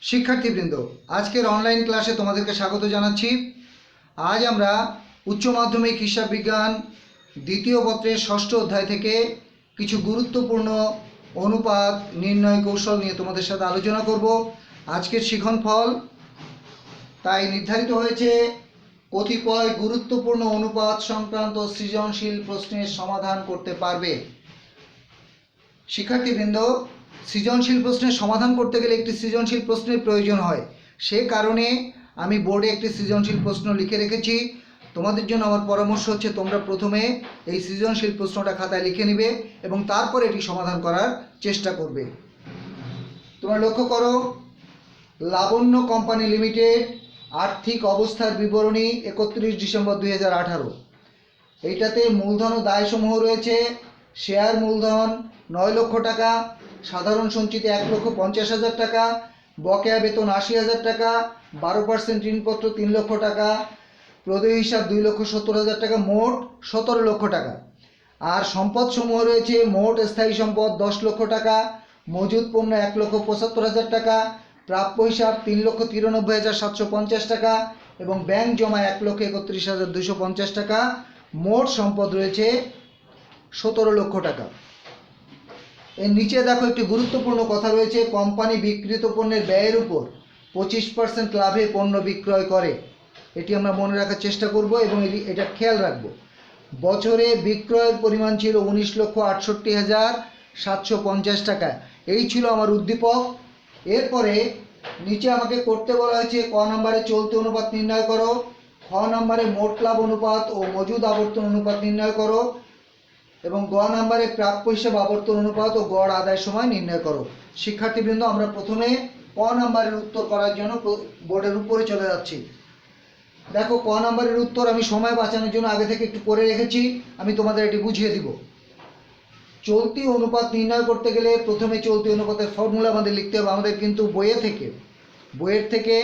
শিক্ষার্থীবৃন্দ, আজকের অনলাইন ক্লাসে তোমাদেরকে স্বাগত জানাচ্ছি। আজ আমরা উচ্চ মাধ্যমিক হিসাব বিজ্ঞান দ্বিতীয় পত্রের ষষ্ঠ অধ্যায় থেকে কিছু গুরুত্বপূর্ণ অনুপাত নির্ণয় কৌশল নিয়ে তোমাদের সাথে আলোচনা করব। আজকের শিক্ষণফল তাই নির্ধারিত হয়েছে কতিপয় গুরুত্বপূর্ণ অনুপাত সংক্রান্ত সৃজনশীল প্রশ্নের সমাধান করতে পারবে। শিক্ষার্থীবৃন্দ, সৃজনশীল প্রশ্নের সমাধান করতে গেলে একটি সৃজনশীল প্রশ্নের প্রয়োজন হয়। সে কারণে আমি বোর্ডে একটি সৃজনশীল প্রশ্ন লিখে রেখেছি। তোমাদের জন্য আমার পরামর্শ হচ্ছে তোমরা প্রথমে এই সৃজনশীল প্রশ্নটা খাতায় লিখে নিবে এবং তারপর এটি সমাধান করার চেষ্টা করবে। তোমরা লক্ষ্য করো, লাবণ্য কোম্পানি লিমিটেড আর্থিক অবস্থার বিবরণী 31 ডিসেম্বর 2018। এইটাতে মূলধন ও দায়সমূহ রয়েছে। শেয়ার মূলধন 9 লক্ষ টাকা, সাধারণ সঞ্চিতি 1,50,000 টাকা, বকেয়া বেতন 80,000 টাকা, 12% ঋণপত্র 3 লক্ষ টাকা, প্রদেয় হিসাব 2,70,000 টাকা, মোট 17 লক্ষ টাকা। আর সম্পদ সমূহ রয়েছে মোট স্থায়ী সম্পদ 10 লক্ষ টাকা, মজুদ পণ্য 1,75,000 টাকা, প্রাপ্য হিসাব 3,93,750 টাকা এবং ব্যাংক জমা 1,31,250 টাকা। মোট সম্পদ রয়েছে 17 লক্ষ টাকা। এর নিচে দেখো একটি গুরুত্বপূর্ণ কথা রয়েছে, কোম্পানি বিক্রিত পণ্যের ব্যয়ের উপর 25% লাভে পণ্য বিক্রয় করে। এটি আমরা মনে রাখার চেষ্টা করব এবং এটা খেয়াল রাখবো। বছরে বিক্রয়ের পরিমাণ ছিল 19,68,750 টাকা। এই ছিল আমার উদ্দীপক। এরপরে নিচে আমাকে করতে বলা হয়েছে ক নম্বরে চলতি অনুপাত নির্ণয় করো, খ নম্বরে মোট লাভ অনুপাত ও মজুদ আবর্তন অনুপাত নির্ণয় করো এবং গ নম্বরে প্রাপ্য হিসাব আবর্তন অনুপাত ও গড় আদায়ের সময় নির্ণয় করো। শিক্ষার্থীবৃন্দ, আমরা প্রথমে ক নম্বরের উত্তর করার জন্য বোর্ডের উপরে চলে যাচ্ছি। দেখো, ক নম্বরের উত্তর আমি সময় বাঁচানোর জন্য আগে থেকে একটু করে রেখেছি, আমি তোমাদের এটি বুঝিয়ে দিব। চলতি অনুপাত নির্ণয় করতে গেলে প্রথমে চলতি অনুপাতের ফর্মুলা আমাদের লিখতে হবে। আমাদের কিন্তু বইয়ের থেকে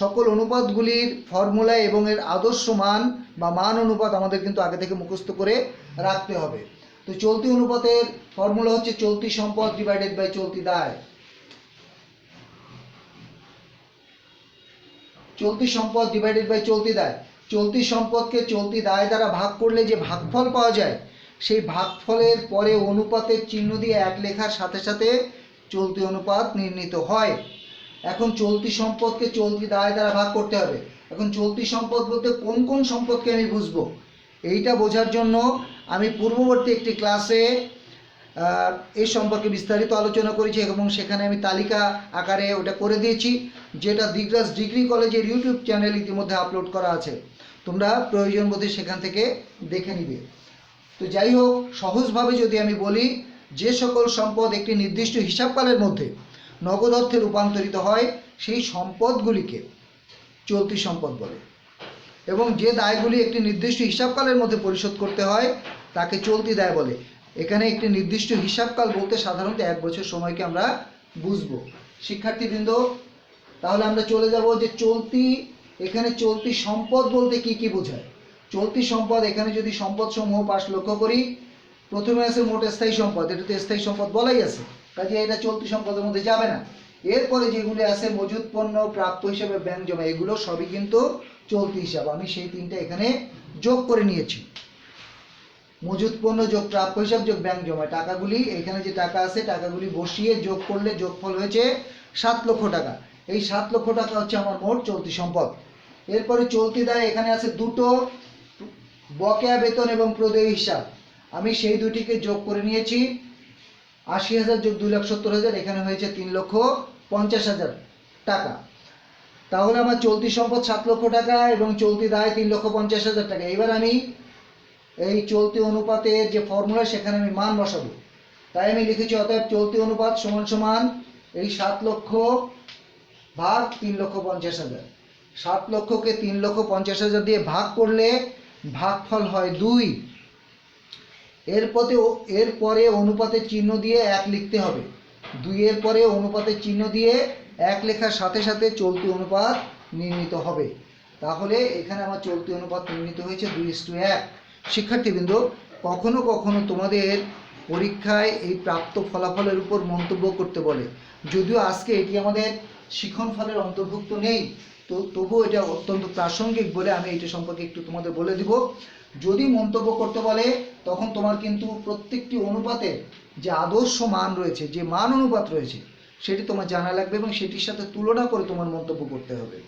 সকল অনুপাতগুলির ফর্মুলা এবং এর আদর্শ মান বা মান অনুপাত আমাদের কিন্তু আগে থেকে মুখস্থ করে রাখতে হবে। তো চলতি অনুপাতের ফর্মুলা হচ্ছে চলতি সম্পদ ডিভাইডেড বাই চলতি দায়। চলতি সম্পদ ডিভাইডেড বাই চলতি দায়। চলতি সম্পদকে চলতি দায় দ্বারা ভাগ করলে যে ভাগফল পাওয়া যায়, সেই ভাগফলের পরে অনুপাতের চিহ্ন দিয়ে এক লেখার সাথে সাথে চলতি অনুপাত নির্ণীত হয়। এখন চলতি সম্পদকে চলতি দায় দ্বারা ভাগ করতে হবে। এখন চলতি সম্পদ বলতে কোন কোন সম্পদকে আমি বুঝবো, এইটা বোঝার জন্য আমি পূর্ববর্তী একটি ক্লাসে এই সম্পর্কে বিস্তারিত আলোচনা করেছি এবং সেখানে আমি তালিকা আকারে ওটা করে দিয়েছি, যেটা দিগরাজ ডিগ্রি কলেজের ইউটিউব চ্যানেল ইতিমধ্যে আপলোড করা আছে। তোমরা প্রয়োজন বোধে সেখান থেকে দেখে নিবে। তো যাই হোক, সহজভাবে যদি আমি বলি, যে সকল সম্পদ একটি নির্দিষ্ট হিসাবকালের মধ্যে নগদ অর্থে রূপান্তরিত হয় সেই সম্পদগুলিকে চলতি সম্পদ বলে এবং যে দায়গুলি একটি নির্দিষ্ট হিসাবকালের মধ্যে পরিশোধ করতে হয় তাকে চলতি দায় বলে। এখানে একটি নির্দিষ্ট হিসাবকাল বলতে সাধারণত 1 বছর সময়কে আমরা বুঝবো। শিক্ষার্থীবৃন্দ, তাহলে আমরা চলে যাব যে এখানে চলতি সম্পদ বলতে কি কি বোঝায়। চলতি সম্পদ, এখানে যদি সম্পদ সমূহ পাশ লক্ষ্য করি, প্রথমে আছে মোট স্থায়ী সম্পদ, এটা তো স্থায়ী সম্পদ বলাই আছে, কাজে এটা চলতি সম্পদের মধ্যে যাবে না। এরপরে যেগুলি আছে মজুদ পণ্য, প্রাপ্য হিসাবে ব্যাংক জমা, এগুলো সবই কিন্তু চলতি হিসাব। আমি সেই তিনটা এখানে যোগ করে নিয়েছি। মজুদ পণ্য যোগ প্রাপ্য হিসাব যোগ ব্যাংক জমা, টাকাগুলি এখানে যে টাকা আছে টাকাগুলি বসিয়ে যোগ করলে যোগফল হয়েছে 7 লক্ষ টাকা। এই 7 লক্ষ টাকা হচ্ছে আমার মোট চলতি সম্পদ। এরপরে চলতি দায়, এখানে আছে দুটো, বকেয়া বেতন এবং প্রদেয় হিসাব। আমি সেই দুটিকে যোগ করে নিয়েছি। 80,000 যোগ 2,70,000, এখানে হয়েছে 3,50,000 টাকা। তাহলে আমার চলতি সম্পদ 7 লক্ষ টাকা এবং চলতি দায় 3,50,000 টাকা। এবার আমি এই চলতি অনুপাতের যে ফর্মুলা, সেখানে আমি মান বসাবো। তাই আমি লিখেছি অতএব চলতি অনুপাত সমান সমান এই 7 লক্ষ ভাগ 3,50,000। 7 লক্ষকে 3,50,000 দিয়ে ভাগ করলে ভাগফল হয় 2। এরপরে অনুপাতের চিহ্ন দিয়ে 1 লিখতে হবে। 2 এর পরে অনুপাতের চিহ্ন দিয়ে 1 লেখার সাথে সাথে চলতি অনুপাত নির্ণীত হবে। তাহলে এখানে আমার চলতি অনুপাত নির্ণীত হয়েছে 2:1। শিক্ষার্থীবৃন্দ, কখনো কখনো তোমাদের পরীক্ষায় এই প্রাপ্ত ফলাফলের উপর মন্তব্য করতে বলে, যদিও আজকে এটি আমাদের শিখন ফলের অন্তর্ভুক্ত নেই। তো তবুও এটা অত্যন্ত প্রাসঙ্গিক বলে আমি এটা সম্পর্কে একটু তোমাদের বলে দিব। যদি মন্তব্য করতে বলে তখন তোমার কিন্তু প্রত্যেকটি অনুপাতের যে আদর্শ মান রয়েছে, যে মান অনুপাত রয়েছে, সেটি তোমার জানা লাগবে এবং সেটির সাথে তুলনা করে তোমার মন্তব্য করতে হবে।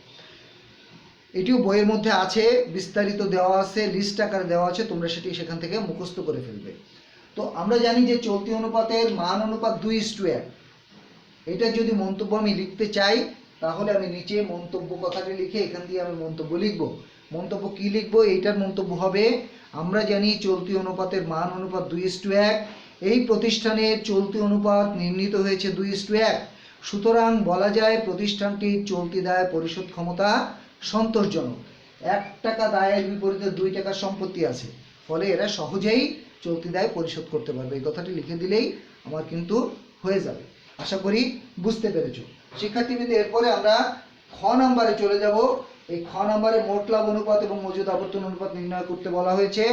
এটিও বইয়ের মধ্যে আছে, বিস্তারিত দেওয়া আছে, লিস্ট আকারে দেওয়া আছে, তোমরা সেটি সেখান থেকে মুখস্থ করে ফেলবে। তো আমরা জানি যে চলতি অনুপাতের মান অনুপাত 2:1। এটা যদি মন্তব্য আমি লিখতে চাই তাহলে আমি নিচে মন্তব্য কথাটি লিখে এখান দিয়ে আমি মন্তব্য লিখব। মন্তব্য কি লিখব? এইটার মন্তব্য হবে, আমরা জানি চলতি অনুপাতের মান অনুপাত 2:1। এই প্রতিষ্ঠানের চলতি অনুপাত নির্ণীত হয়েছে 2:1। সুতরাং বলা যায় প্রতিষ্ঠানটির চলতি দায় পরিশোধ ক্ষমতা সন্তোষজনক। 1 টাকা দায়ের বিপরীতে 2 টাকার সম্পত্তি আছে, ফলে এরা সহজেই চলতি দায় পরিশোধ করতে পারবে। এই কথাটি লিখে দিলেই আমার কিন্তু হয়ে যাবে। আশা করি বুঝতে পেরেছো শিক্ষার্থীবৃন্দ। এরপরে আমরা খ নাম্বারে চলে যাব। এই খ নাম্বারে মোট লাভ অনুপাত এবং মজুদ আবর্তন অনুপাত নির্ণয় করতে বলা হয়েছে।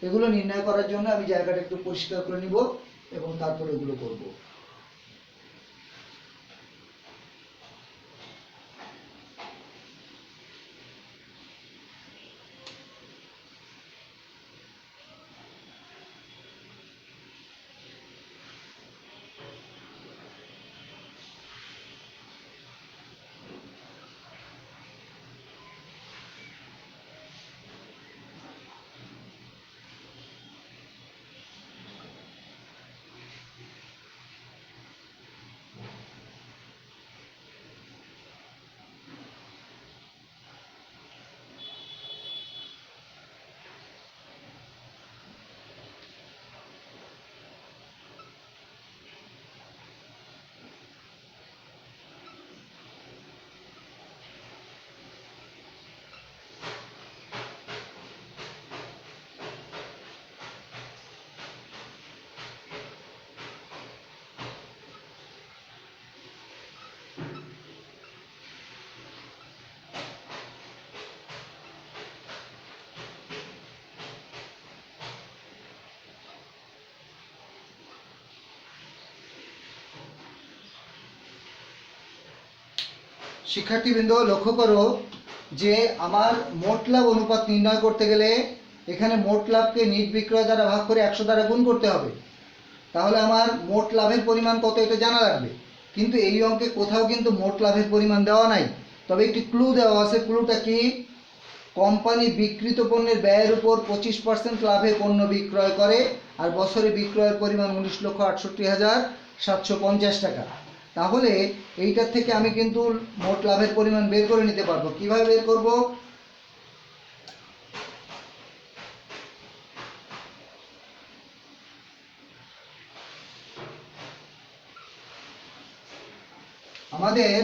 এগুলো নির্ণয় করার জন্য আমি জায়গাটা একটু পরিষ্কার করে নিব এবং তারপর এগুলো করব। শিক্ষার্থীবৃন্দ লক্ষ্য করো যে আমার মোট লাভ অনুপাত নির্ণয় করতে গেলে এখানে মোট লাভকে নিট বিক্রয় দ্বারা ভাগ করে 100 দ্বারা গুণ করতে হবে। তাহলে আমার মোট লাভের পরিমাণ কত এটা জানা লাগবে। কিন্তু এই অঙ্কে কোথাও কিন্তু মোট লাভের পরিমাণ দেওয়া নাই, তবে একটি ক্লু দেওয়া আছে। ক্লুটা কি? কোম্পানি বিক্রিত পণ্যের ব্যয়ের উপর 25% লাভে পণ্য বিক্রয় করে আর বছরে বিক্রয়ের পরিমাণ 19,68,750 টাকা। তাহলে এইটার থেকে আমি কিন্তু মোট লাভের পরিমাণ বের করে নিতে পারবো। কিভাবে বের করব? আমাদের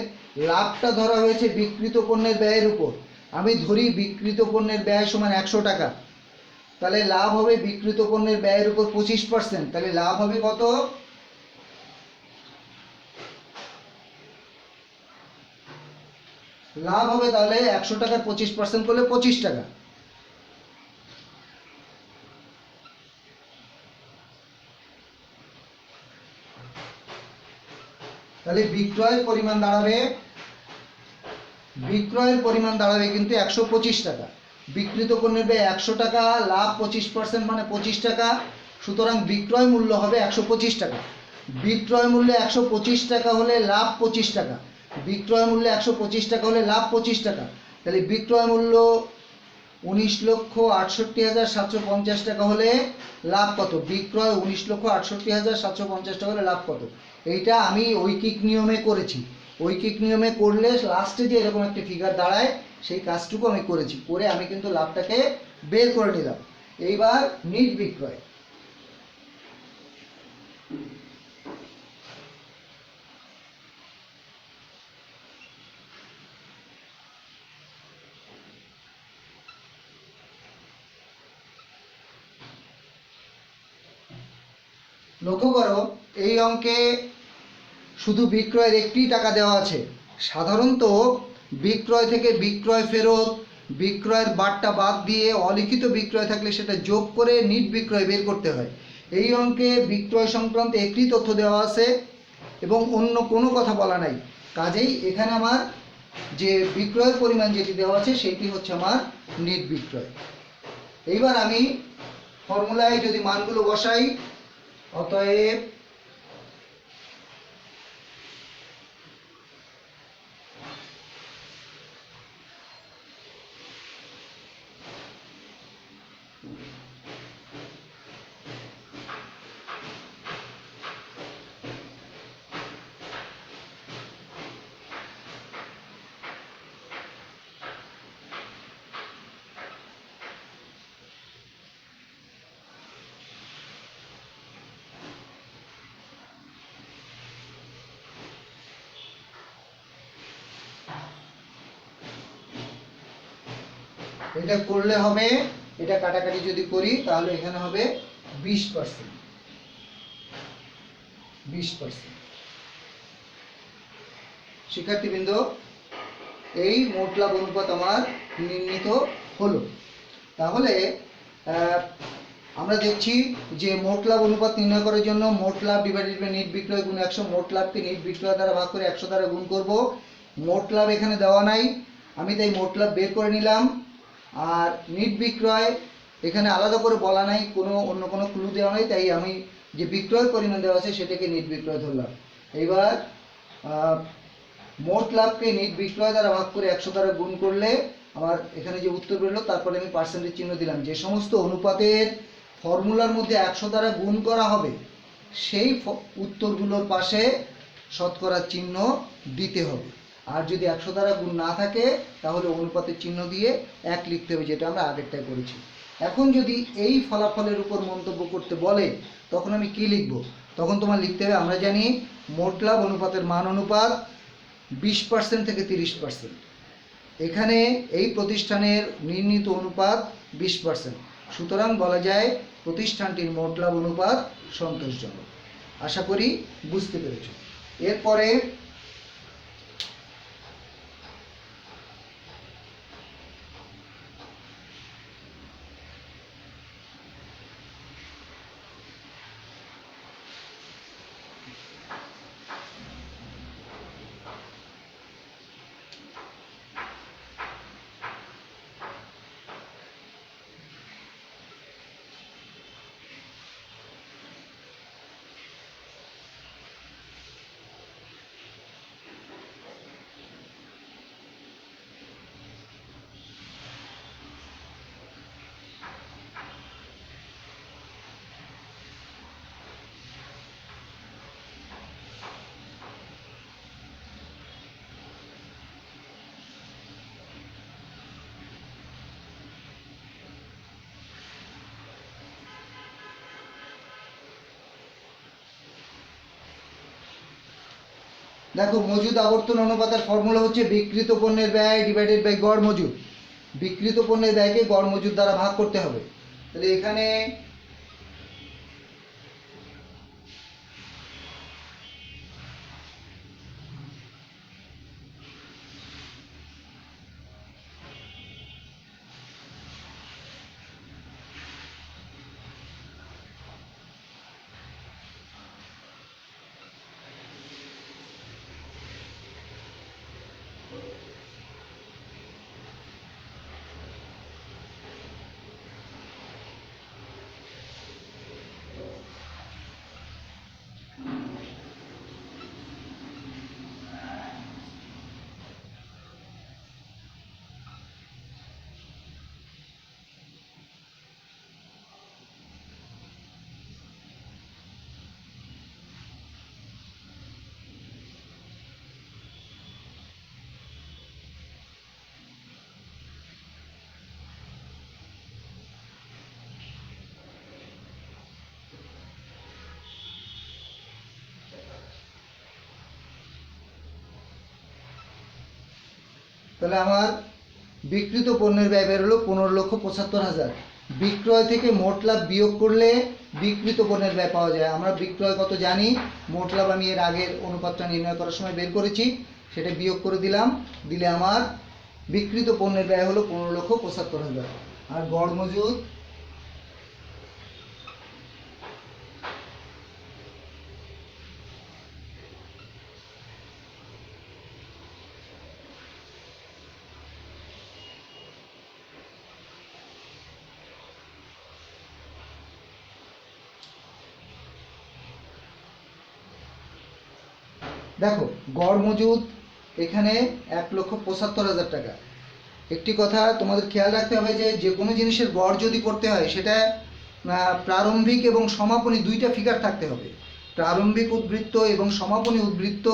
লাভটা ধরা হয়েছে বিক্রিত পণ্যের ব্যয়ের উপর। আমি ধরি বিক্রিত পণ্যের ব্যয় সমান 100 টাকা, তাহলে লাভ হবে বিক্রিত পণ্যের ব্যয়ের উপর 25%। তাহলে লাভ হবে কত? লাভ হবে তাহলে 100 টাকার 25% করলে 25 টাকা। তাহলে বিক্রয়ের পরিমাণ দাঁড়াবে কিন্তু 125 টাকা। বিক্রিত পণ্যের ব্যয় 100 টাকা, লাভ 25% মানে 25 টাকা। সুতরাং বিক্রয় মূল্য হবে 125 টাকা। বিক্রয় মূল্য 125 টাকা হলে লাভ 25 টাকা। বিক্রয় মূল্য 125 টাকা হলে লাভ 25 টাকা। তাহলে বিক্রয় মূল্য 19,68,750 টাকা হলে লাভ কত? বিক্রয় 19,68,750 টাকা হলে লাভ কত? এইটা আমি ঐকিক নিয়মে করেছি। ঐকিক নিয়মে করলে লাস্টে যে এরকম একটা ফিগার দাঁড়ায় সেই কাজটুকু আমি করেছি, করে আমি কিন্তু লাভটাকে বের করে নিলাম। এইবার নিট বিক্রয়। লক্ষ্য করো এই অঙ্কে শুধু বিক্রয়ের একটি টাকা দেওয়া আছে। সাধারণত বিক্রয় থেকে বিক্রয় ফেরত, বিক্রয়ের বারটা বাদ দিয়ে অলিখিত বিক্রয় থাকলে সেটা যোগ করে নিট বিক্রয় বের করতে হয়। এই অঙ্কে বিক্রয় সংক্রান্ত একটি তথ্য দেওয়া আছে এবং অন্য কোনো কথা বলা নাই। কাজেই এখানে আমার যে বিক্রয়ের পরিমাণ যেটি দেওয়া আছে সেটি হচ্ছে আমার নেট বিক্রয়। এইবার আমি ফর্মুলায় যদি মানগুলো বসাই, অতএব এটা করলে হবে, এটা কাটাকাটি যদি করি তাহলে এখানে হবে 20%। 20%। শিক্ষার্থীবৃন্দ, এই মোট লাভ অনুপাত আমার নির্ণীত হলো। তাহলে আমরা দেখছি যে মোট লাভ অনুপাত নির্ণয় করার জন্য মোট লাভ ডিভাইডেড বাই নেট বিক্রয় গুণ 100, মোট লাভকে নেট বিক্রয় দ্বারা ভাগ করে 100 দ্বারা গুণ করব। মোট লাভ এখানে দেওয়া নাই, আমি তাই মোট লাভ বের করে নিলাম। আর নেট বিক্রয় এখানে আলাদা করে বলা নাই, অন্য কোনো ক্লু দেওয়া নাই, তাই আমি যে বিক্রয় পরিমাণ দেওয়া আছে সেটাকে নেট বিক্রয় ধরলাম। এবার মোট লাভকে নেট বিক্রয় দ্বারা ভাগ করে 100 দ্বারা গুণ করলে আমার এখানে যে উত্তর বেরোলো, তারপরে আমি পার্সেন্টেজ চিহ্ন দিলাম। যে সমস্ত অনুপাতের ফর্মুলার মধ্যে 100 দ্বারা গুণ করা হবে সেই উত্তরগুলোর পাশে শতকরা চিহ্ন দিতে হবে। আর যদি 100 দ্বারা গুণ না থাকে তাহলে অনুপাতের চিহ্ন দিয়ে 1 লিখতে হবে, যেটা আমরা আগেরটাই করেছি। এখন যদি এই ফলাফলের উপর মন্তব্য করতে বলে তখন আমি কি লিখব? তখন তোমার লিখতে হবে, আমরা জানি মোট লাভ অনুপাতের মান অনুপাত 20% থেকে 30%। এখানে এই প্রতিষ্ঠানের নির্ণীত অনুপাত 20%, সুতরাং বলা যায় প্রতিষ্ঠানটির মোট লাভ অনুপাত সন্তোষজনক। আশা করি বুঝতে পেরেছ। এরপরে দেখো, মজুদ আবর্তন অনুপাতের ফর্মুলা হচ্ছে বিক্রিত পণ্যের ব্যয় ডিভাইডেড বাই গড় মজুদ। বিক্রিত পণ্যের ব্যয়কে গড় মজুদ দ্বারা ভাগ করতে হবে। তাহলে এখানে তাহলে আমার বিক্রিত পণ্যের ব্যয় বেরোলো 15,75,000। বিক্রয় থেকে মোট লাভ বিয়োগ করলে বিক্রিত পণ্যের ব্যয় পাওয়া যায়। আমরা বিক্রয় কত জানি, মোট লাভ আমি এর আগের অনুপাতটা নির্ণয় করার সময় বের করেছি, সেটা বিয়োগ করে দিলাম। দিলে আমার বিক্রিত পণ্যের ব্যয় হলো 15,75,000। আর গড় মজুদ দেখো, গড় মজুদ এখানে 1,75,000 টাকা। একটি কথা তোমাদের খেয়াল রাখতে হবে যে যে কোনো জিনিসের গড় যদি করতে হয় সেটা প্রারম্ভিক এবং সমাপনী দুইটা ফিগার থাকতে হবে। প্রারম্ভিক উদ্বৃত্ত এবং সমাপনী উদ্বৃত্ত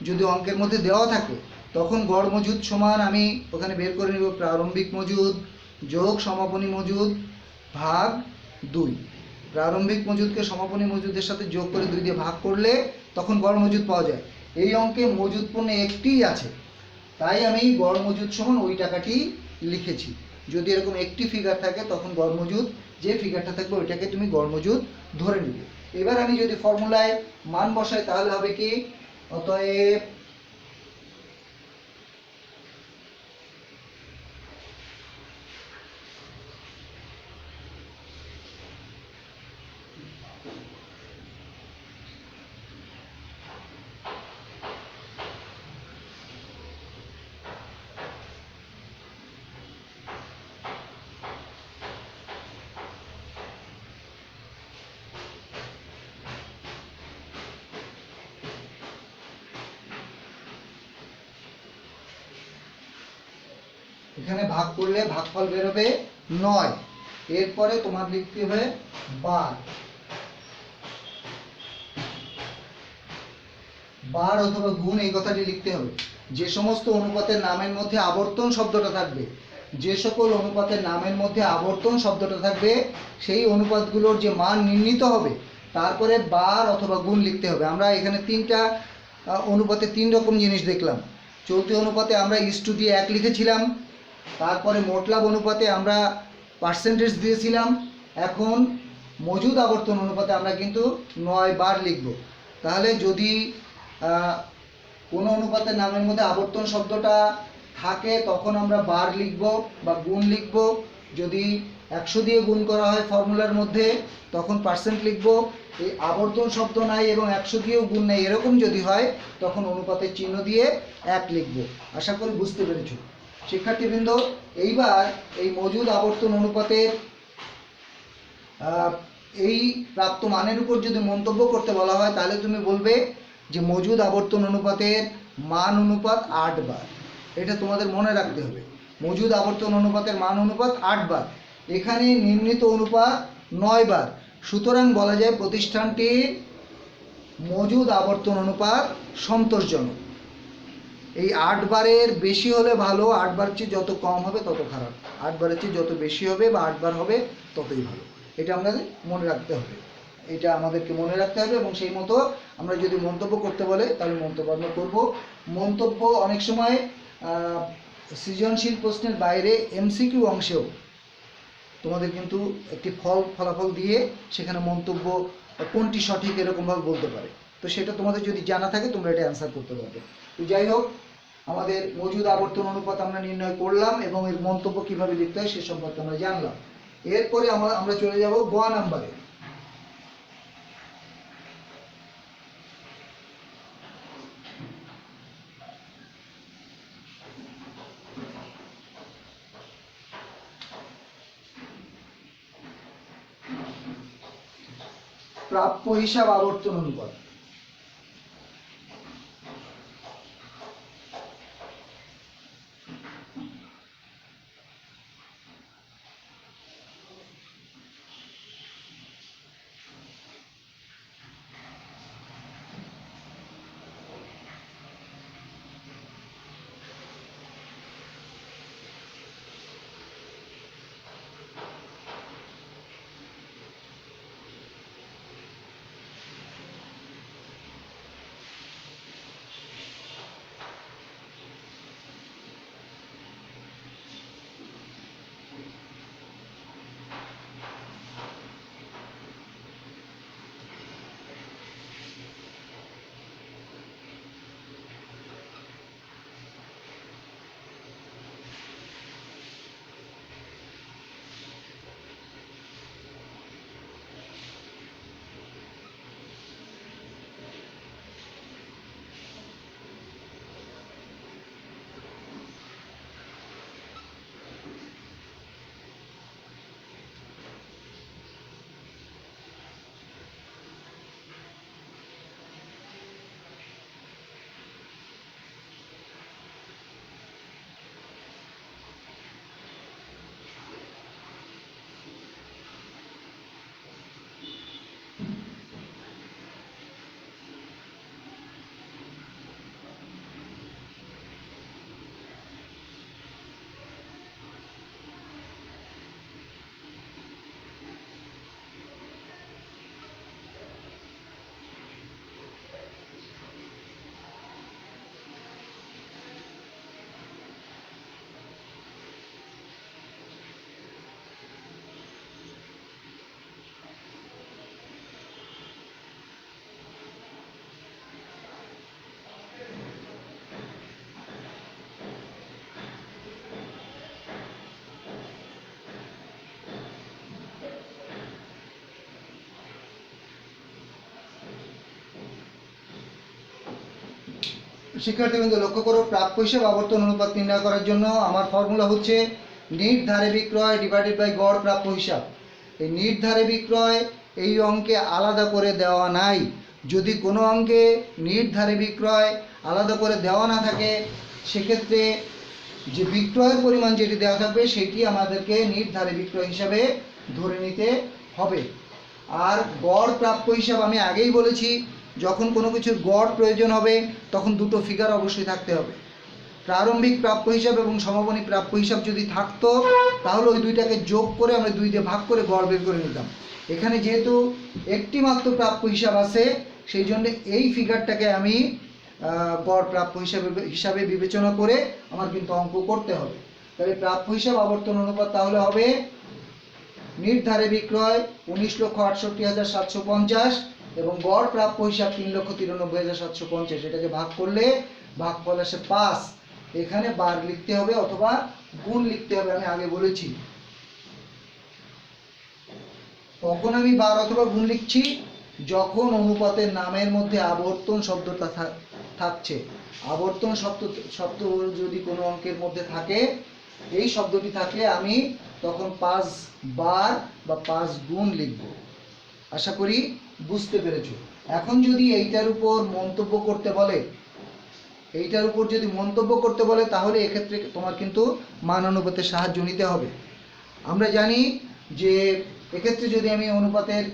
যদি অঙ্কের মধ্যে দেওয়া থাকে তখন গড় মজুদ সমান আমি ওখানে বের করে নেব প্রারম্ভিক মজুদ যোগ সমাপনী মজুদ ভাগ 2। প্রারম্ভিক মজুদকে সমাপনী মজুদের সাথে যোগ করে 2 দিয়ে ভাগ করলে তখন গড় মজুদ পাওয়া যায়। এই অঙ্কে মজুদ পণ্য একটিই আছে, তাই আমি গড় মজুদ সমান ওই টাকাটি লিখেছি। যদি এরকম একটি ফিগার থাকে তখন গড় মজুদ যে ফিগারটা থাকবে ওইটাকে তুমি গড় মজুদ ধরে নিবে। এবার আমি যদি ফর্মুলায় মান বসাই তাহলে হবে কি, অতএব এখানে ভাগ করলে ভাগফল বেরোবে 9। এরপরে তোমার লিখতে হবে বার, বার অথবা গুণ এই কথাটি লিখতে হবে। যে সমস্ত অনুপাতের নামের মধ্যে আবর্তন শব্দটা থাকবে, যে সকল অনুপাতের নামের মধ্যে আবর্তন শব্দটা থাকবে সেই অনুপাতগুলোর যে মান নির্ণীত হবে তারপরে বার অথবা গুণ লিখতে হবে। আমরা এখানে তিনটা অনুপাতে 3 রকম জিনিস দেখলাম। চলতি অনুপাতে আমরা ইস্টু দিয়ে 1 লিখেছিলাম, তারপরে মোটলাভ অনুপাতে আমরা পার্সেন্টেজ দিয়েছিলাম, এখন মজুদ আবর্তন অনুপাতে আমরা কিন্তু 9 বার লিখব। তাহলে যদি কোনো অনুপাতের নামের মধ্যে আবর্তন শব্দটা থাকে তখন আমরা বার লিখব বা গুণ লিখব। যদি 100 দিয়ে গুণ করা হয় ফর্মুলার মধ্যে তখন পার্সেন্ট লিখব। এই আবর্তন শব্দ নাই এবং 100 দিয়েও গুণ নেই এরকম যদি হয় তখন অনুপাতের চিহ্ন দিয়ে 1 লিখব। আশা করি বুঝতে পেরেছ শিক্ষার্থীবৃন্দ। এইবার এই মজুদ আবর্তন অনুপাতের এই প্রাপ্ত মানের উপর যদি মন্তব্য করতে বলা হয় তাহলে তুমি বলবে যে মজুদ আবর্তন অনুপাতের মান অনুপাত 8 বার। এটা তোমাদের মনে রাখতে হবে, মজুদ আবর্তন অনুপাতের মান অনুপাত 8 বার, এখানে নির্ণীত অনুপাত 9 বার। সুতরাং বলা যায় প্রতিষ্ঠানটির মজুদ আবর্তন অনুপাত সন্তোষজনক। এই 8 বারের বেশি হলে ভালো, 8 বার চেয়ে যত কম হবে তত খারাপ, 8 বারের চেয়ে যত বেশি হবে বা 8 বার হবে ততই ভালো। এটা আমাদের মনে রাখতে হবে, এটা আমাদেরকে মনে রাখতে হবে এবং সেই মতো আমরা যদি মন্তব্য করতে বলে তাহলে মন্তব্য আমরা করবো। মন্তব্য অনেক সময় সৃজনশীল প্রশ্নের বাইরে এমসিকিউ অংশেও তোমাদের কিন্তু একটি ফলাফল দিয়ে সেখানে মন্তব্য কোনটি সঠিক এরকমভাবে বলতে পারে। তো সেটা তোমাদের যদি জানা থাকে তোমরা এটা অ্যান্সার করতে পারবে। তো যাই হোক, আমাদের মজুদ আবর্তন অনুপাত আমরা নির্ণয় করলাম এবং এর মন্তব্য কিভাবে লিখতে হয় সে সম্পর্কে আমরা জানলাম। এরপরে আমরা চলে যাব গ নাম্বারে। প্রাপ্য হিসাব আবর্তন অনুপাত। শিক্ষার্থীবৃন্দ লক্ষ্য করো, প্রাপ্য হিসাব আবর্তন অনুপাত নির্ণয় করার জন্য আমার ফর্মুলা হচ্ছে নির্ধারে বিক্রয় ডিভাইডেড বাই গড় প্রাপ্য হিসাব। এই নির্ধারে বিক্রয় এই অঙ্কে আলাদা করে দেওয়া নাই। যদি কোনো অঙ্কে নির্ধারে বিক্রয় আলাদা করে দেওয়া না থাকে, সেক্ষেত্রে যে বিক্রয়ের পরিমাণ যেটি দেওয়া থাকবে সেটি আমাদেরকে নির্ধারে বিক্রয় হিসাবে ধরে নিতে হবে। আর গড় প্রাপ্য হিসাব আমি আগেই বলেছি, যখন কোনো কিছুর গড় প্রয়োজন হবে তখন দুটো ফিগার অবশ্যই থাকতে হবে। প্রারম্ভিক প্রাপ্য হিসাব এবং সমাপনী প্রাপ্য হিসাব যদি থাকতো তাহলে ওই দুইটাকে যোগ করে আমরা 2 দিয়ে ভাগ করে গড় বের করে নিতাম। এখানে যেহেতু একটি মাত্র প্রাপ্য হিসাব আছে, সেই জন্য এই ফিগারটাকে আমি গড় প্রাপ্য হিসাবে বিবেচনা করে আমার কিন্তু অঙ্ক করতে হবে। তাহলে প্রাপ্য হিসাব আবর্তন অনুপাত তাহলে হবে নির্ধারে বিক্রয় 19,68,750 এবং গড় প্রাপ্য হিসাব 3,93,750। এটাকে ভাগ করলে ভাগফল আসে 5। এখানে বার লিখতে হবে অথবা গুণ লিখতে হবে, আমি আগে বলেছি। তখন আমি বার অথবা গুণ লিখছি যখন অনুপাতের নামের মধ্যে আবর্তন শব্দটা থাকছে। আবর্তন শব্দ যদি কোনো অঙ্কের মধ্যে থাকে, এই শব্দটি থাকলে আমি তখন 5 বার বা 5 গুণ লিখব। আশা করি বুঝতে পেরেছো। এখন যদি এইটার উপর মন্তব্য করতে বলে, তাহলে এক্ষেত্রে তোমার কিন্তু মান অনুপাতের সাহায্য নিতে হবে। আমরা জানি যে এক্ষেত্রে যদি আমি অনুপাতের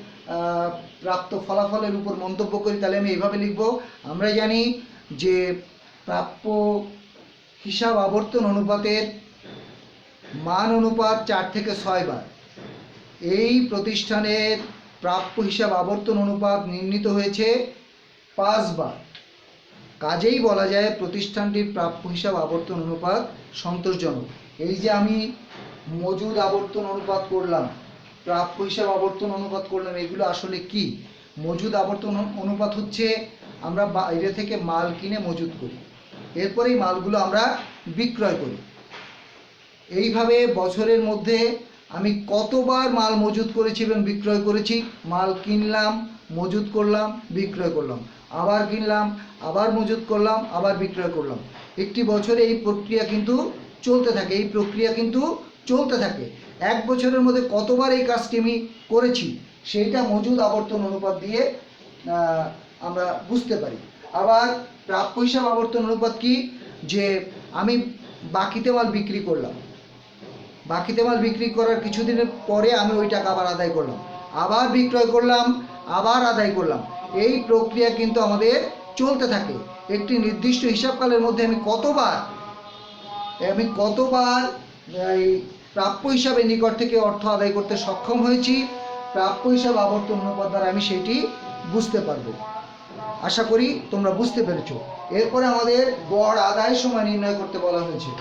প্রাপ্ত ফলাফলের উপর মন্তব্য করি তাহলে আমি এইভাবে লিখব। আমরা জানি যে প্রাপ্য হিসাব আবর্তন অনুপাতের মান অনুপাত 4 থেকে 6 বার। এই প্রতিষ্ঠানের প্রাপ্য হিসাব আবর্তন অনুপাত নির্ণীত হয়েছে 5 বার। কাজেই বলা যায় প্রতিষ্ঠানটির প্রাপ্য হিসাব আবর্তন অনুপাত সন্তোষজনক। এই যে আমি মজুদ আবর্তন অনুপাত করলাম, প্রাপ্য হিসাব আবর্তন অনুপাত করলাম, এগুলো আসলে কি? মজুদ আবর্তন অনুপাত হচ্ছে আমরা বাইরে থেকে মাল কিনে মজুদ করি, এরপরে এই মালগুলো আমরা বিক্রয় করি। এইভাবে বছরের মধ্যে আমি কতবার মাল মজুদ করেছি এবং বিক্রয় করেছি। মাল কিনলাম, মজুদ করলাম, বিক্রয় করলাম, আবার কিনলাম, আবার মজুদ করলাম, আবার বিক্রয় করলাম। একটি বছরে এই প্রক্রিয়া কিন্তু চলতে থাকে। এক বছরের মধ্যে কতবার এই কাজটি আমি করেছি সেইটা মজুদ আবর্তন অনুপাত দিয়ে আমরা বুঝতে পারি। আবার প্রাপ্য হিসাব আবর্তন অনুপাত কি? যে আমি বাকিতে মাল বিক্রি করলাম, বাকিতে মাল বিক্রি করার কিছুদিনের পরে আমি ওই টাকা আবার আদায় করলাম, আবার বিক্রয় করলাম, আবার আদায় করলাম। এই প্রক্রিয়া কিন্তু আমাদের চলতে থাকে। একটি নির্দিষ্ট হিসাবকালের মধ্যে আমি কতবার এই প্রাপ্য হিসাবের নিকট থেকে অর্থ আদায় করতে সক্ষম হয়েছি, প্রাপ্য হিসাব আবর্তন অনুপাত দ্বারা আমি সেটি বুঝতে পারবো। আশা করি তোমরা বুঝতে পেরেছো। এরপরে আমাদের গড় আদায় সময় নির্ণয় করতে বলা হয়েছে।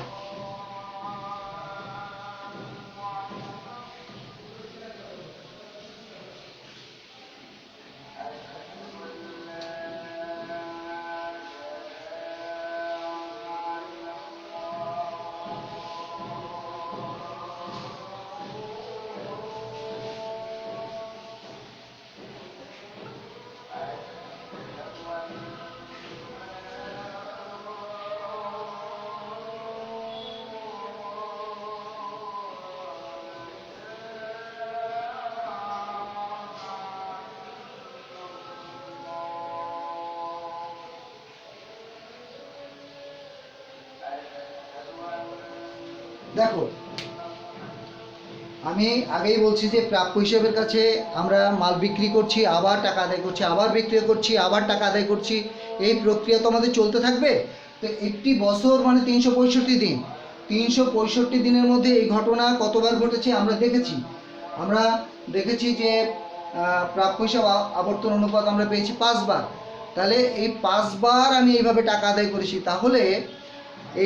দেখো, আমি আগেই বলছি যে প্রাপ্য হিসাবের কাছে আমরা মাল বিক্রি করছি, আবার টাকা আদায় করছি, আবার বিক্রি করছি, আবার টাকা আদায় করছি। এই প্রক্রিয়া তো আমাদের চলতে থাকবে। তো একটি বছর মানে 365 দিন। 365 দিনের মধ্যে এই ঘটনা কতবার ঘটেছে আমরা দেখেছি যে প্রাপ্য হিসাব আবর্তন অনুপাত আমরা পেয়েছি 5 বার। তাহলে এই 5 বার আমি এইভাবে টাকা আদায় করেছি। তাহলে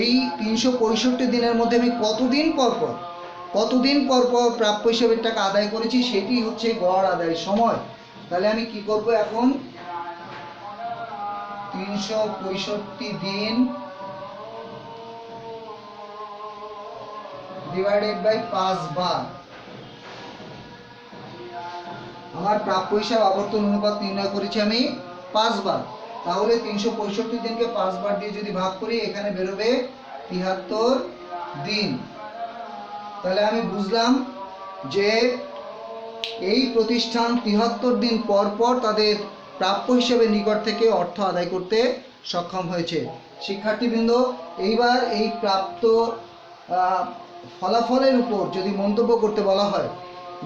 এই 365 দিনের মধ্যে আমি কতদিন পর প্রাপ্য হিসাবের টাকা আদায় করেছি সেটি হচ্ছে গড় আদায়ের সময়। তাহলে আমি কি করব এখন, 365 দিন ডিভাইডেড বাই 5 বার। আমার প্রাপ্য হিসাব আবর্তন অনুপাত নির্ণয় করেছি আমি 5 বার। তাহলে 365 দিনকে 5 বার দিয়ে যদি ভাগ করি এখানে বেরোবে 73 দিন। তাহলে আমি বুঝলাম যে এই প্রতিষ্ঠান 73 দিন পর পর তাদের প্রাপ্য হিসেবে নিকট থেকে অর্থ আদায় করতে সক্ষম হয়েছে। শিক্ষার্থীবৃন্দ, এইবার এই প্রাপ্ত ফলাফলের উপর যদি মন্তব্য করতে বলা হয়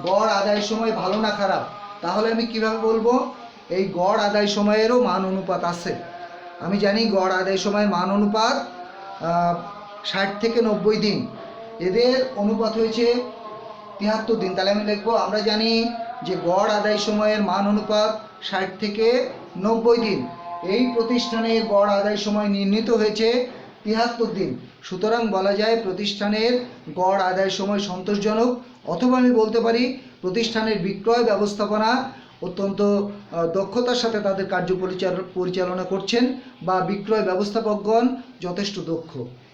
গড় আদায় সময় ভালো না খারাপ, তাহলে আমি কিভাবে বলবো? এই গড় আদায় সময়েরও মান অনুপাত আছে। আমি জানি গড় আদায় সময়ের মান অনুপাত 60 থেকে 90 দিন, এদের অনুপাত হয়েছে 73 দিন। তাহলে আমি লিখবো, আমরা জানি যে গড় আদায় সময়ের মান অনুপাত 60 থেকে 90 দিন। এই প্রতিষ্ঠানের গড় আদায় সময় নির্ণীত হয়েছে 73 দিন। সুতরাং বলা যায় প্রতিষ্ঠানের গড় আদায় সময় সন্তোষজনক, অথবা আমি বলতে পারি প্রতিষ্ঠানের বিক্রয় ব্যবস্থাপনা অত্যন্ত দক্ষতার সাথে তাদের কার্য পরিচালনা করছেন, বা বিক্রয় ব্যবস্থাপকগণ যথেষ্ট দক্ষ,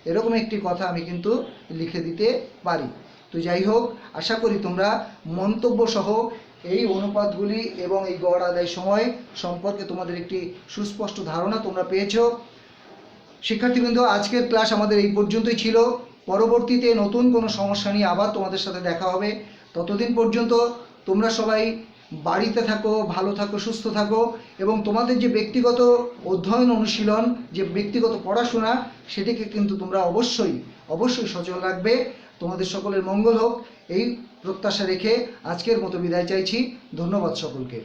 এরকম একটি কথা আমি কিন্তু লিখে দিতে পারি। তো যাই হোক, আশা করি তোমরা মন্তব্য সহ এই অনুপাতগুলি এবং এই গড় আদায় সময় সম্পর্কে তোমাদের একটি সুস্পষ্ট ধারণা তোমরা পেয়েছো। শিক্ষার্থীবৃন্দ, আজকের ক্লাস আমাদের এই পর্যন্তই ছিল। পরবর্তীতে নতুন কোনো সমস্যা নিয়ে আবার তোমাদের সাথে দেখা হবে। ততদিন পর্যন্ত তোমরা সবাই বাড়িতে থাকো, ভালো থাকো, সুস্থ থাকো, এবং তোমাদের যে ব্যক্তিগত অধ্যয়ন অনুশীলন, যে ব্যক্তিগত পড়াশোনা, সেটিকে কিন্তু তোমরা অবশ্যই সচল রাখবে। তোমাদের সকলের মঙ্গল হোক, এই প্রত্যাশা রেখে আজকের মতো বিদায় চাইছি। ধন্যবাদ সকলকে।